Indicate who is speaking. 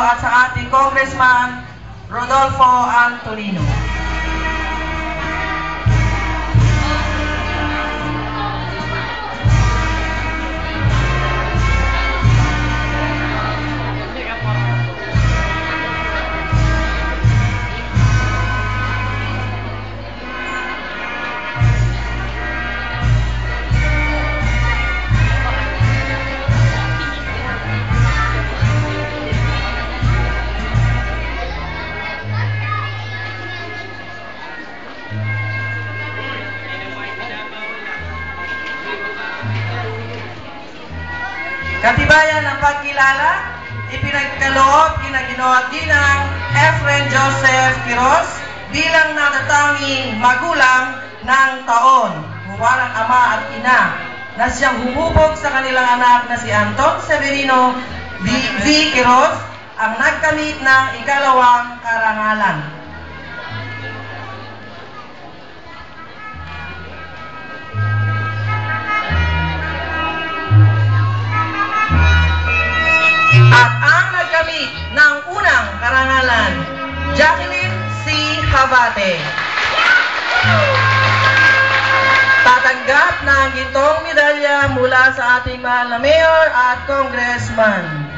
Speaker 1: at sa ating Congressman Rodolfo Antolino. Katibayan ng pagkilala, ipinagkaloob kina Ginoong Ginang Efren Joseph Quiros bilang natatanging magulang ng taon, huwarang ama at ina, na siyang humubog sa kanilang anak na si Anton Severino V. Quiros, ang nagkamit ng ikalawang karangalan. At ang nagkamit ng unang karangalan, Jacqueline C. Habate. Tatanggap ng gintong medalya mula sa ating mahal na Mayor at Congressman.